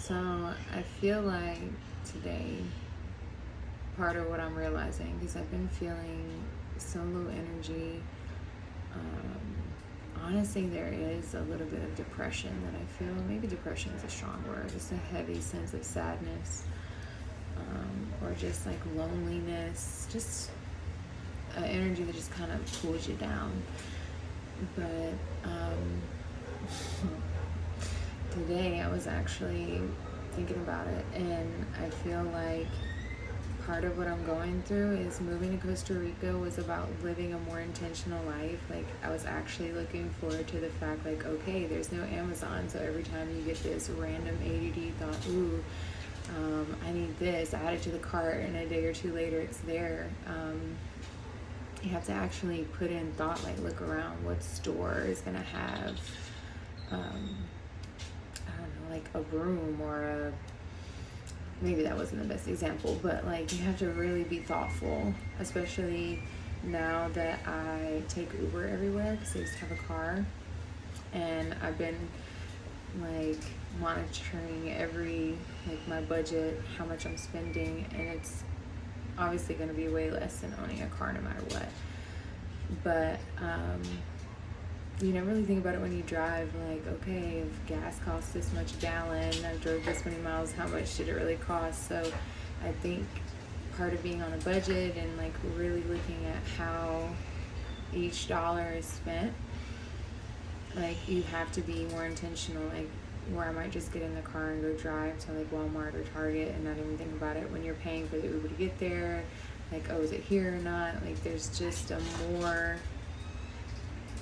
So I feel like today, part of what I'm realizing, because I've been feeling so low energy, honestly, there is a little bit of depression that I feel. Maybe depression is a strong word, just a heavy sense of sadness, or just like loneliness, just an energy that just kind of pulls you down. But today I was actually thinking about it, and I feel like part of what I'm going through is moving to Costa Rica was about living a more intentional life. Like, I was actually looking forward to the fact, like, okay, there's no Amazon, so every time you get this random ADD thought, ooh, I need this, add it to the cart, and a day or two later it's there. You have to actually put in thought, like, look around, what store is going to have, I don't know, like a broom or a, maybe that wasn't the best example, but like you have to really be thoughtful, especially now that I take Uber everywhere because I used to have a car, and I've been like monitoring like my budget, how much I'm spending, and it's obviously going to be way less than owning a car no matter what. But you never really think about it when you drive, like, okay, if gas costs this much a gallon, I drove this many miles, how much did it really cost? So I think part of being on a budget and like really looking at how each dollar is spent, like you have to be more intentional, like where I might just get in the car and go drive to like Walmart or Target and not even think about it when you're paying for the Uber to get there, like, oh, is it here or not? Like, there's just a more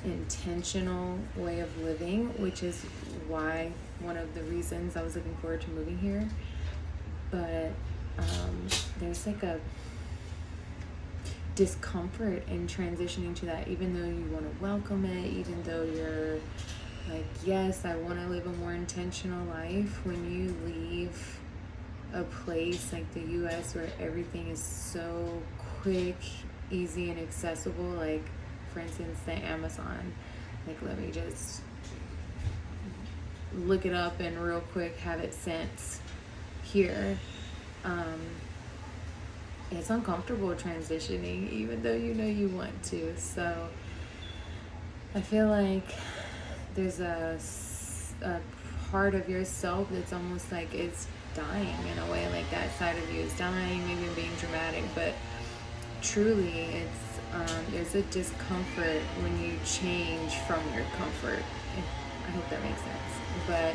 intentional way of living, which is why one of the reasons I was looking forward to moving here. But there's like a discomfort in transitioning to that, even though you want to welcome it, even though you're like, yes, I want to live a more intentional life. When you leave a place like the US where everything is so quick, easy, and accessible, like for instance the Amazon, like let me just look it up and real quick have it sent here. It's uncomfortable transitioning, even though you know you want to. So I feel like there's a part of yourself that's almost like it's dying in a way, like that side of you is dying. Maybe I'm being dramatic, but truly it's there's a discomfort when you change from your comfort. I hope that makes sense. But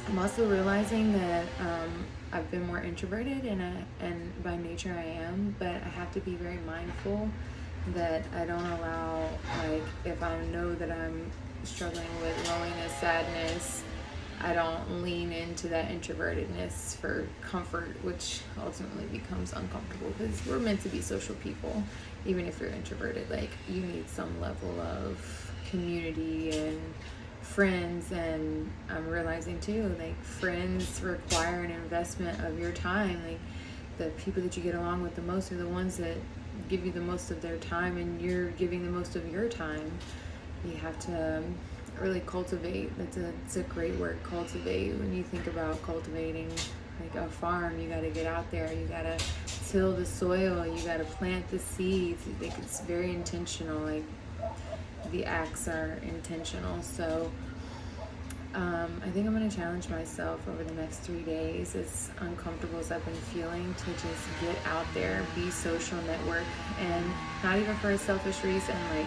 I'm also realizing that I've been more introverted, and by nature I am, but I have to be very mindful that I don't allow, like, if I know that I'm struggling with loneliness, sadness, I don't lean into that introvertedness for comfort, which ultimately becomes uncomfortable because we're meant to be social people. Even if you're introverted, like, you need some level of community and friends. And I'm realizing too, like, friends require an investment of your time. Like, the people that you get along with the most are the ones that give you the most of their time, and you're giving the most of your time. You have to really cultivate. It's a great word, cultivate. When you think about cultivating like a farm, you got to get out there, you got to till the soil, you got to plant the seeds. Like, it's very intentional, like the acts are intentional. So I think I'm going to challenge myself over the next 3 days, as uncomfortable as I've been feeling, to just get out there, be social, network, and not even for a selfish reason, like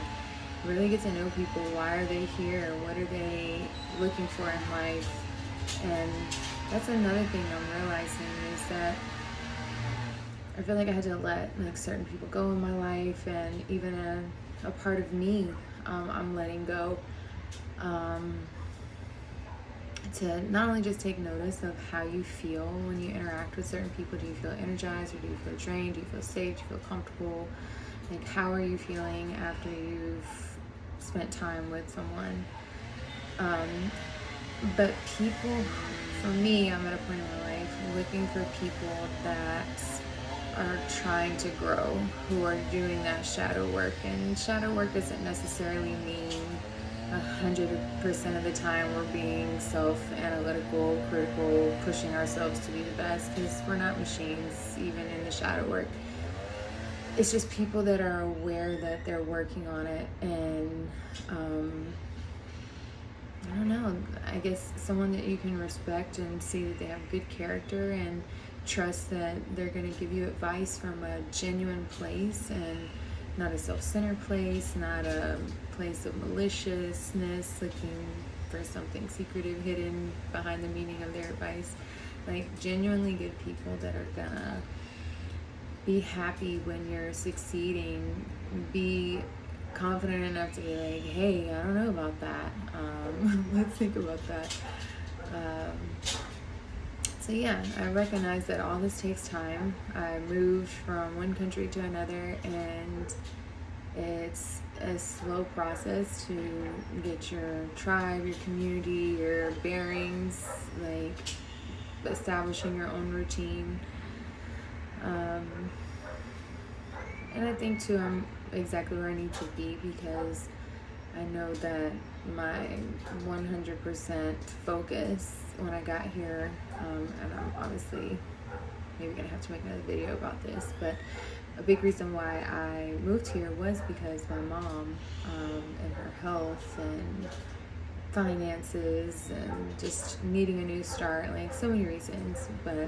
really get to know people. Why are they here? What are they looking for in life? And that's another thing I'm realizing, is that I feel like I had to let like certain people go in my life, and even a part of me I'm letting go, to not only just take notice of how you feel when you interact with certain people. Do you feel energized, or do you feel drained? Do you feel safe? Do you feel comfortable? Like, how are you feeling after you've spent time with someone? But people, for me, I'm at a point in my life looking for people that are trying to grow, who are doing that shadow work. And shadow work doesn't necessarily mean 100% of the time we're being self-analytical, critical, pushing ourselves to be the best, because we're not machines, even in the shadow work. It's just people that are aware that they're working on it, and I don't know, I guess someone that you can respect and see that they have good character, and trust that they're going to give you advice from a genuine place and not a self-centered place, not a place of maliciousness looking for something secretive hidden behind the meaning of their advice. Like genuinely good people that are gonna be happy when you're succeeding, be confident enough to be like, hey, I don't know about that, let's think about that. So yeah, I recognize that all this takes time. I moved from one country to another, and it's a slow process to get your tribe, your community, your bearings, like establishing your own routine. And I think too, I'm exactly where I need to be, because I know that my 100% focus when I got here, and I'm obviously maybe gonna have to make another video about this, but a big reason why I moved here was because my mom, and her health and finances and just needing a new start, like so many reasons. But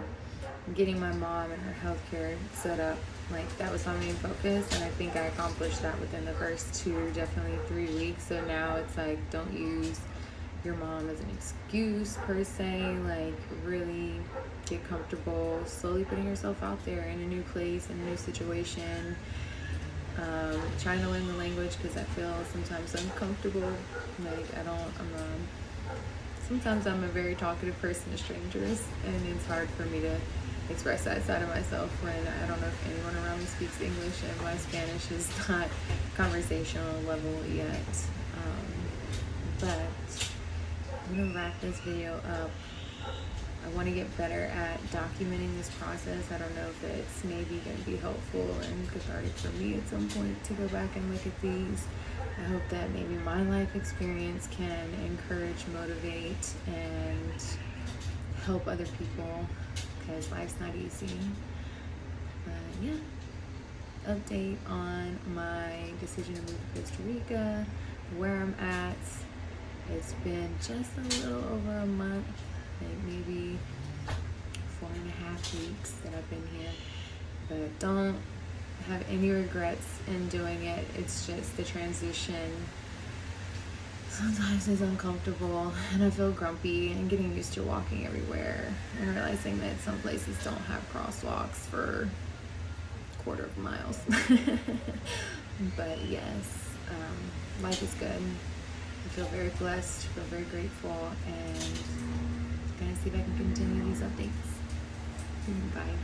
getting my mom and her healthcare set up, like that was my main focus, and I think I accomplished that within the first 2, definitely 3 weeks. So now it's like, don't use your mom as an excuse per se, like really get comfortable slowly putting yourself out there in a new place, in a new situation, trying to learn the language, because I feel sometimes uncomfortable, like sometimes I'm a very talkative person to strangers, and it's hard for me to express that side of myself when I don't know if anyone around me speaks English, and my Spanish is not conversational level yet. But I'm gonna wrap this video up. I want to get better at documenting this process. I don't know if it's maybe going to be helpful and cathartic for me at some point to go back and look at these. I hope that maybe my life experience can encourage, motivate, and help other people, because life's not easy. But yeah, update on my decision to move to Costa Rica, where I'm at. It's been just a little over a month, like maybe 4.5 weeks that I've been here, but don't have any regrets in doing it. It's just the transition sometimes is uncomfortable, and I feel grumpy, and getting used to walking everywhere and realizing that some places don't have crosswalks for quarter of miles. But yes, life is good. I feel very blessed, feel very grateful, and gonna see if I can continue these updates. Bye.